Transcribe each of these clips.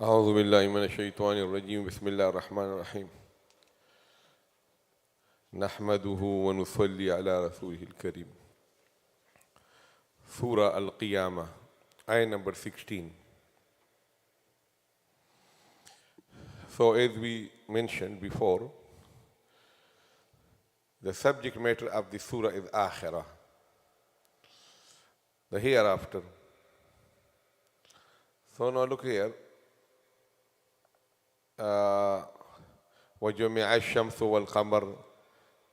أعوذ بالله من الشيطان الرجيم بسم الله الرحمن الرحيم نحمده ونصلي على رسوله الكريم. Surah Al-Qiyāmah, ayah number 16. So as we mentioned before, the subject matter of the surah is Akhirah, the hereafter. So now look here. وَجُمِعَ الشَّمْسُ وَالْقَمَرُ,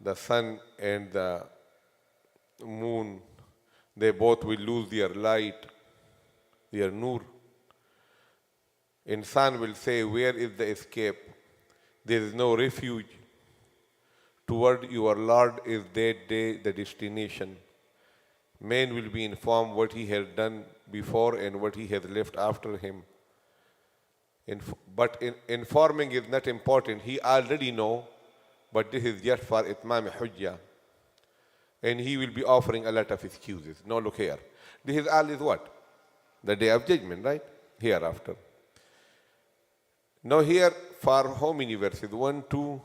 the sun and the moon, they both will lose their light, their nur. Insan will say, where is the escape? There is no refuge. Toward your Lord is that day the destination. Man will be informed what he has done before and what he has left after him. But informing is not important. He already know, but this is just for itmam hujjah. And he will be offering a lot of excuses. Now look here. This is all is what? The day of judgment, right? Hereafter. Now here for how many verses? 1, 2,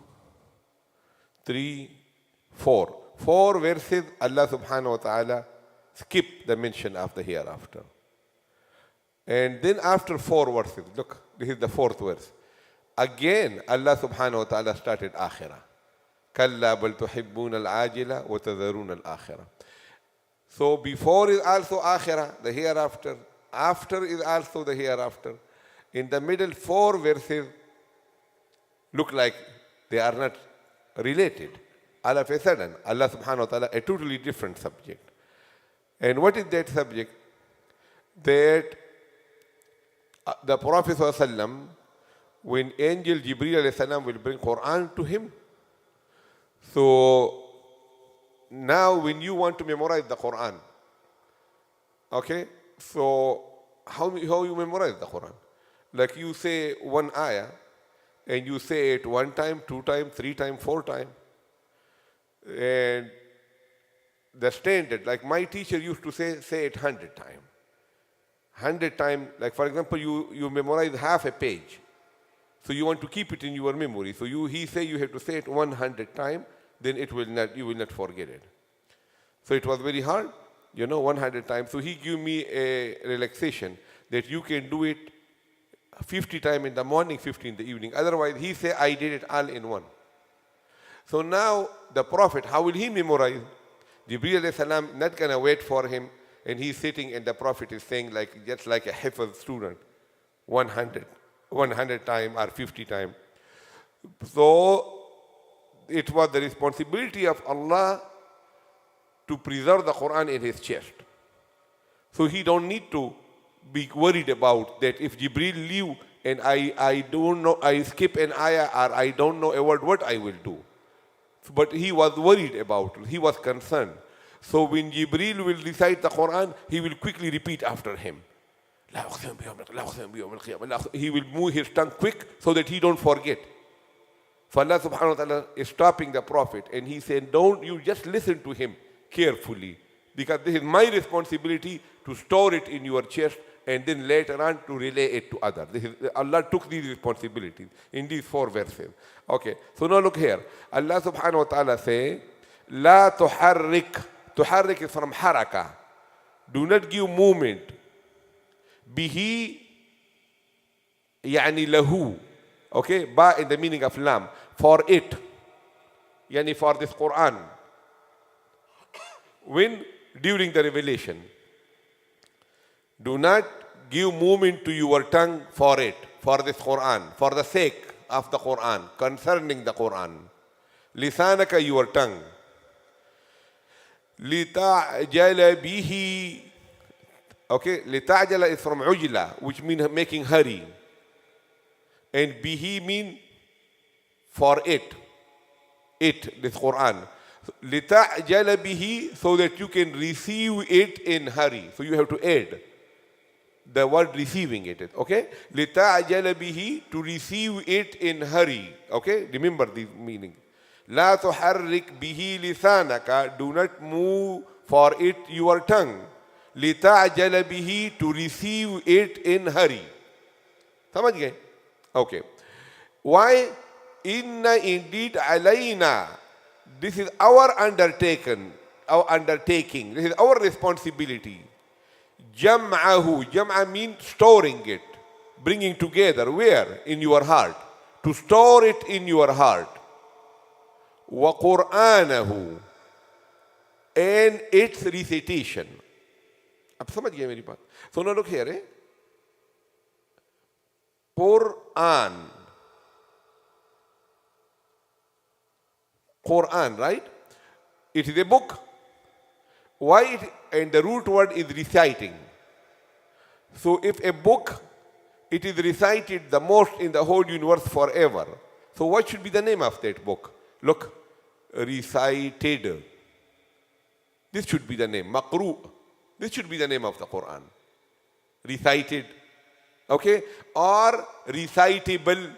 3, 4. 4 verses Allah subhanahu wa ta'ala skip the mention of the hereafter. And then after 4 verses, look, this is the 4th verse. Again, Allah subhanahu wa ta'ala started Akhirah. كَلَّا بَلْ تُحِبُّونَ الْعَاجِلَ وَتَذَرُونَ الْآخِرَةَ. So before is also Akhirah, the hereafter. After is also the hereafter. In the middle 4 verses look like they are not related. All of a sudden, Allah subhanahu wa ta'ala, a totally different subject. And what is that subject? That the Prophet ﷺ, when angel Jibreel ﷺ will bring Qur'an to him, so now when you want to memorize the Qur'an, okay, so how you memorize the Qur'an? Like you say one ayah, and you say it 1 time, 2 times, 3 times, 4 times. And the standard, like my teacher used to say it 100 times. 100 times, like for example, you memorize half a page. So you want to keep it in your memory. So he say you have to say it 100 times, then you will not forget it. So it was very hard, 100 times. So he gave me a relaxation that you can do it 50 times in the morning, 50 in the evening. Otherwise, he say I did it all in one. So now the Prophet, how will he memorize? Jibreel alayhi salam not gonna wait for him, and he's sitting and the Prophet is saying just like a hifz student, 100 times or 50 times. So it was the responsibility of Allah to preserve the Qur'an in his chest. So he don't need to be worried about that if Jibreel leave and I don't know, I skip an ayah or I don't know a word, what I will do. But he was worried about it. He was concerned. So when Jibreel will recite the Qur'an, he will quickly repeat after him. He will move his tongue quick so that he don't forget. So Allah subhanahu wa ta'ala is stopping the Prophet and he said, don't you just listen to him carefully, because this is my responsibility to store it in your chest and then later on to relay it to others. Allah took these responsibilities in these 4 verses. Okay, so now look here. Allah subhanahu wa ta'ala say, La tuharrik. Tuharrik is from haraka. Do not give movement. Bihi, yani lahu. Okay, ba in the meaning of lam. For it. Yani for this Qur'an. When? During the revelation. Do not give movement to your tongue for it, for this Qur'an, for the sake of the Qur'an, concerning the Qur'an. Lisanaka, your tongue. Lita'jala bihi. Okay, lita'jala is from ujla, which means making hurry. And bihi mean for it. It, this Qur'an. Lita'jala bihi, so that you can receive it in hurry. So you have to add the word receiving it, okay? لِتَعْجَلَ بِهِ, to receive it in hurry, okay? Remember the meaning. لَا تُحَرِّكْ بِهِ لِسَانَكَ, do not move for it your tongue. لِتَعْجَلَ بِهِ, to receive it in hurry. समझ गए? Okay. Why? Inna indeed alayna. This is our undertaking. This is our responsibility. Jam'ahu. Jam'a means storing it, bringing together. Where? In your heart. To store it in your heart. Wa Qur'anahu. And its recitation. आप समझ गए मेरी बात? So now look here. Qur'an. Qur'an, right? It is a book. Why? And the root word is reciting. So if a book, it is recited the most in the whole universe forever. So what should be the name of that book? Look, recited. This should be the name. Maqru. This should be the name of the Qur'an. Recited. Okay? Or recitable.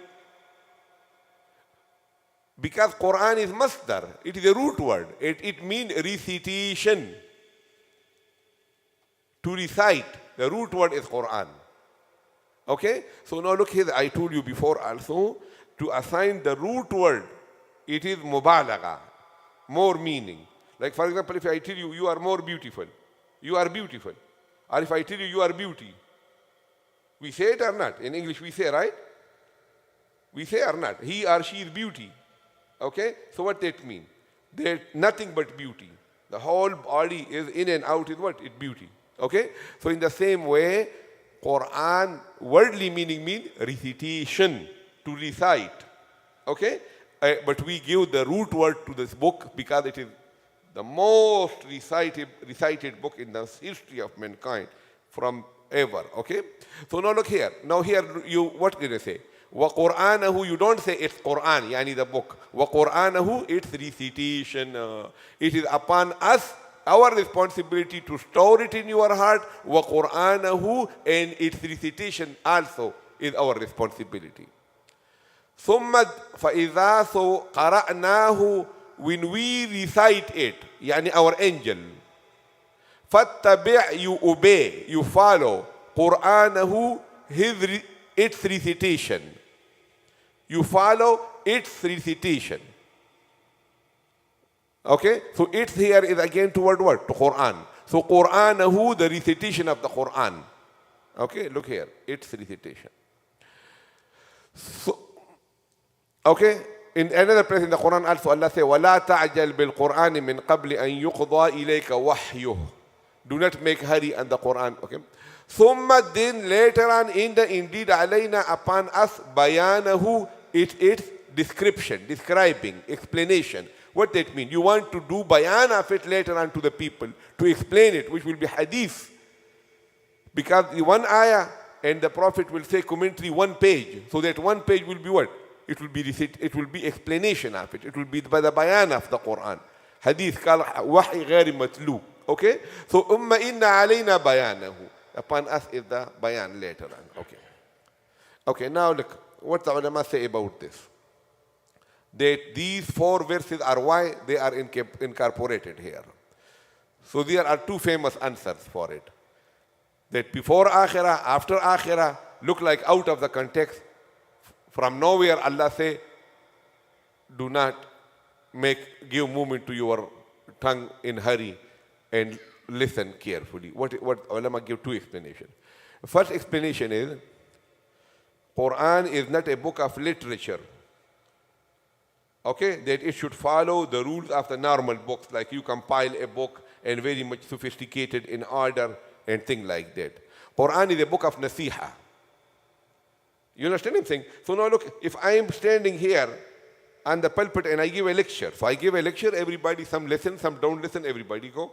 Because Qur'an is masdar. It is a root word. It means recitation. To recite. The root word is Qur'an. Okay? So now look here. I told you before also, to assign the root word, it is mubalagha. More meaning. Like for example, if I tell you, you are more beautiful. You are beautiful. Or if I tell you, you are beauty. We say it or not? In English we say, right? We say or not? He or she is beauty. Okay? So what that mean? That nothing but beauty. The whole body is in and out is what? It's beauty. Okay? So in the same way, Qur'an, worldly meaning means recitation, to recite. Okay? But we give the root word to this book because it is the most recited book in the history of mankind from ever. Okay? So now look here. Now here you, what did I say? Wa Qur'anahu, you don't say it's Qur'an, yani the book. Wa Qur'anahu, it's recitation. It is upon us, our responsibility to store it in your heart. Wa Qur'anahu, and its recitation also is our responsibility. ثم فإذا قرأناه, when we recite it, yani our angel, فاتبع, you obey, you follow, قرآنه, its recitation. You follow its recitation. Okay? So its here is again toward what? To Qur'an. So قرآنه, the recitation of the Qur'an. Okay? Look here. Its recitation. So, okay? In another place in the Quran also Allah says, وَلَا تَعْجَلْ بِالْقُرْآنِ مِنْ قَبْلِ أَنْ يُقْضَى إِلَيْكَ وَحْيُهُ. Do not make hurry on the Quran. Okay? ثُمَّ then later on indeed alayna, upon us, bayanahu, it's description, describing, explanation. What that mean? You want to do bayan of it later on to the people, to explain it, which will be hadith. Because the one ayah and the Prophet will say commentary 1 page. So that 1 page will be what? It will be explanation of it. It will be by the bayan of the Quran. Hadith called wahi غير matlu. Okay? So umma inna alayna bayanahu. Upon us is the bayan later on. Okay. Okay, now look what the ulama say about this. That these 4 verses are why they are incorporated here. So there are 2 famous answers for it. That before akhirah, after akhirah, look like out of the context. From nowhere, Allah say, do not give movement to your tongue in hurry and listen carefully. What ulama give 2 explanations. First explanation is, Quran is not a book of literature. Okay, that it should follow the rules of the normal books, like you compile a book and very much sophisticated in order and things like that. Quran is a book of nasiha. You understand what I'm saying? So now look, if I am standing here on the pulpit and I give a lecture, so I give a lecture, everybody, some listen, some don't listen, everybody go.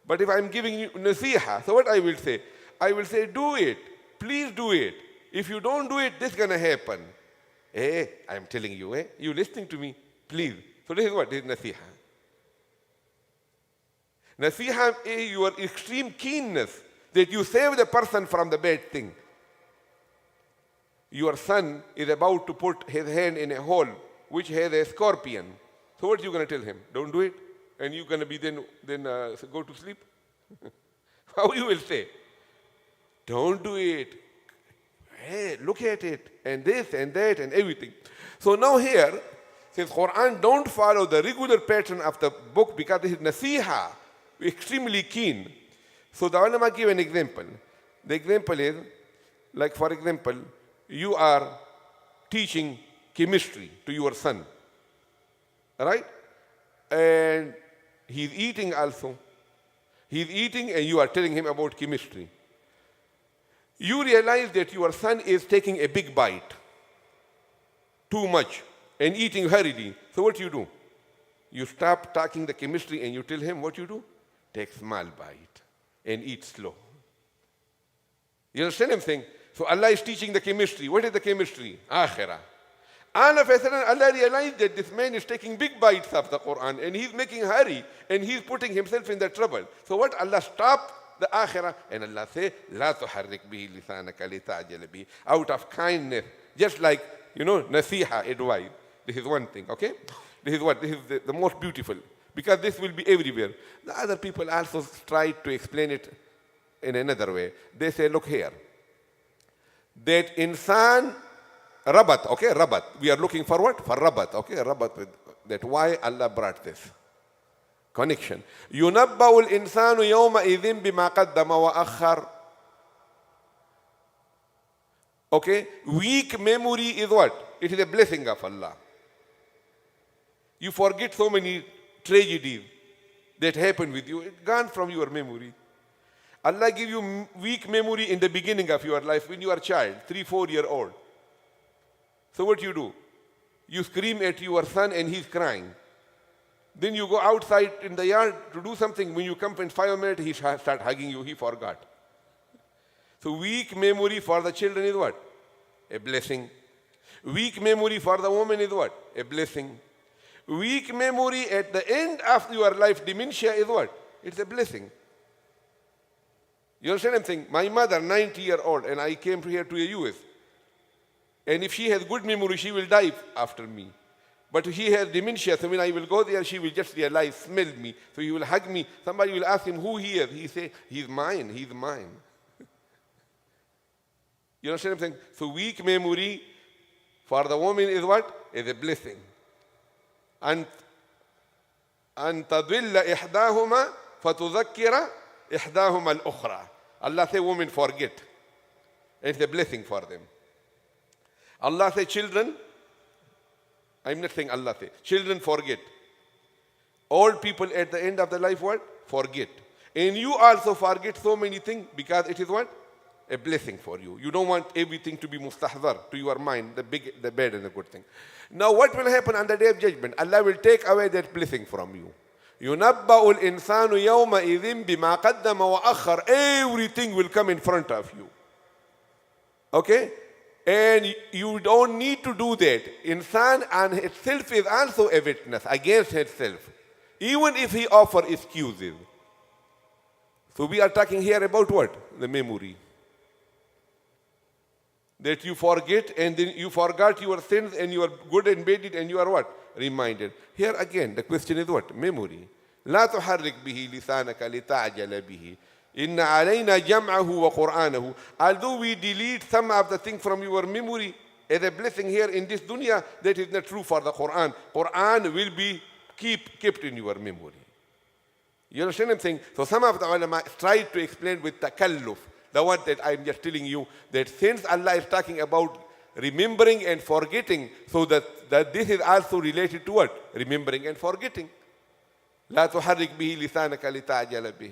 But if I'm giving you nasiha, so what I will say? I will say, do it. Please do it. If you don't do it, this is going to happen. Hey, I'm telling you, you listening to me? Please. So this is what? This is nasiha. Nasiha is your extreme keenness that you save the person from the bad thing. Your son is about to put his hand in a hole which has a scorpion. So what are you going to tell him? Don't do it? And you're going to be then go to sleep? How you will say? Don't do it. Hey, look at it, and this and that and everything. So now here, says Qur'an don't follow the regular pattern of the book because this is nasiha, extremely keen. So the ulama give an example. The example is, like for example, you are teaching chemistry to your son, right? And he's eating also. He's eating and you are telling him about chemistry. You realize that your son is taking a big bite, too much, and eating hurriedly. So what you do? You stop talking the chemistry and you tell him what you do? Take small bite and eat slow. You understand what I'm saying? So Allah is teaching the chemistry. What is the chemistry? Akhirah. All of a sudden, Allah realized that this man is taking big bites of the Qur'an and he's making hurry and he's putting himself in the trouble. So what? Allah stopped the akhirah and Allah say, لا تحرك به لسانك لتعجل به. Out of kindness, just like, nasiha, advice. This is one thing, okay? This is what? This is the most beautiful. Because this will be everywhere. The other people also try to explain it in another way. They say, look here. That insan rabat, okay, rabat. We are looking for what? For rabat, okay, rabat. That why Allah brought this connection. يُنَبَّأُ الْإِنسَانُ يَوْمَئِذٍ بِمَا قَدَّمَ وَأَخَّرَ. Okay, weak memory is what? It is a blessing of Allah. You forget so many tragedies that happened with you. It's gone from your memory. Allah give you weak memory in the beginning of your life when you are a child, 3-4 year old. So what you do? You scream at your son and he's crying. Then you go outside in the yard to do something. When you come in 5 minutes, he start hugging you. He forgot. So weak memory for the children is what? A blessing. Weak memory for the woman is what? A blessing. Weak memory at the end of your life, dementia is what? It's a blessing. You understand what I'm saying? My mother, 90-year-old, and I came here to the US. And if she has good memory, she will die after me. But she has dementia, so when I will go there, she will just realize, smell me. So he will hug me. Somebody will ask him who he is. He say, he's mine, he's mine. You understand what I'm saying? So weak memory for the woman is what? Is a blessing. أن تضل إحداهما فتذكر إحداهما الأخرى. Allah say women forget. It's a blessing for them. Allah say children, I'm not saying Allah say, children forget. Old people at the end of the life what? Forget. And you also forget so many things because it is what? A blessing for you. You don't want everything to be mustahzar to your mind, the bad and the good thing. Now what will happen on the day of judgment? Allah will take away that blessing from you. يُنَبَّأُ الْإِنسَانُ يَوْمَئِذٍ بِمَا قَدَّمَ وَأَخَّرَ. Everything will come in front of you. Okay? And you don't need to do that. Insan on itself is also a witness against itself, even if he offers excuses. So we are talking here about what? The memory. That you forget and then you forgot your sins and you are good and bad it and you are what? Reminded. Here again the question is what? Memory. لا تحرك به لسانك لتعجل به. إن علينا جمعه وقرآنه. Although we delete some of the things from your memory as a blessing here in this dunya, that is not true for the Qur'an. Qur'an will be kept in your memory. You understand what I'm saying? So some of the ulama try to explain with takalluf. The one that I'm just telling you, that since Allah is talking about remembering and forgetting, so that this is also related to what? Remembering and forgetting. لا تحرك به لسانك لتعجل به.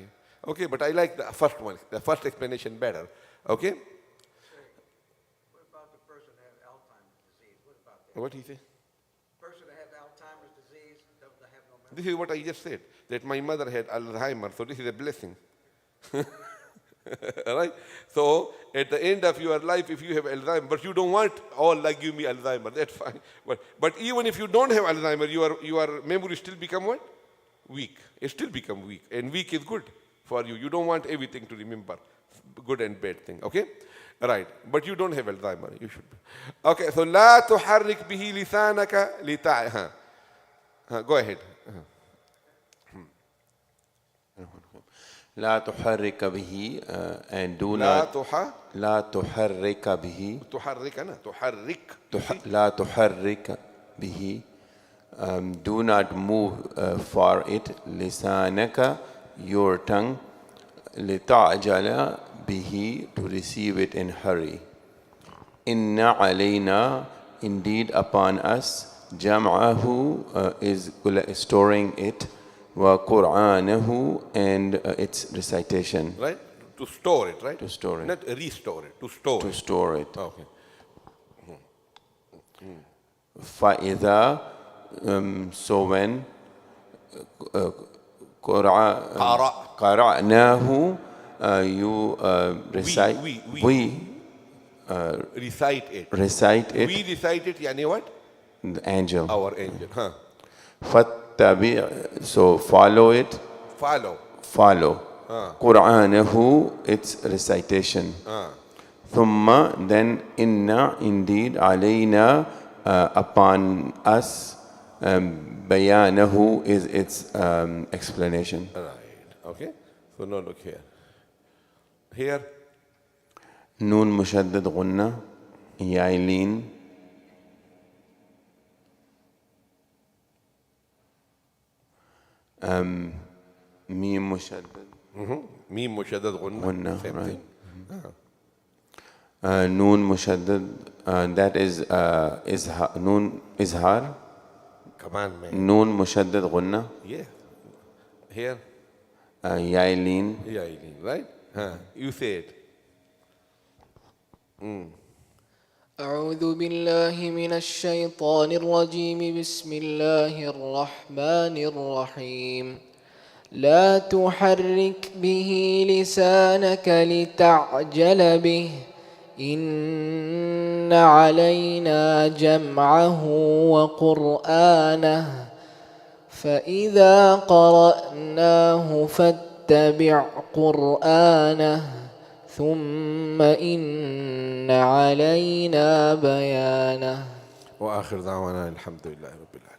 Okay, but I like the first one, the first explanation better. Okay? What about the person that has Alzheimer's disease? What about that? What he say? Person that has Alzheimer's disease doesn't have no memory. This is what I just said, that my mother had Alzheimer's, so this is a blessing. Right? So at the end of your life, if you have Alzheimer's, but you don't want all like give me Alzheimer's, that's fine. But even if you don't have Alzheimer's, your memory still become what? Weak. It still become weak, and weak is good for you. You don't want everything to remember, good and bad thing. Okay, right? But you don't have Alzheimer's. You should be. Okay. So لا تحرك به لسانك Go ahead. لا تحرك به and do لا not لا تحرك به تحرك أنا تحرك لا تحرك به do not move for it لسانك your tongue لتعجل به to receive it in hurry إن علينا indeed upon us جمعه is storing it وقرآنه and its recitation. Right? To store it, right? To store it. Not restore it, to store To it. store it. Okay. فإذا so when قرأناه you recite we recite it. recite it We recite it, yani what? the angel Our angel. Huh. فاتبع so follow it Follow. قرآنه its recitation ثم then inna indeed علينا upon us بيانه is its explanation. Right. Okay. So now look here. Here. نون مشدد غنة يايلين ميم مشدد ميم مشدد غنة. Same right. thing. نون مشدد that is نون إظهار Come man. نون مشدد غنة Yeah. Here. يايلين Yeah, right? You say it. أعوذ بالله من الشيطان الرجيم بسم الله الرحمن الرحيم لا تحرك به لسانك لتعجل به إن علينا جمعه وقرآنه فإذا قرأناه فاتبع قرآنه ثم إن علينا بيانه وآخر دعوانا الحمد لله رب العالمين.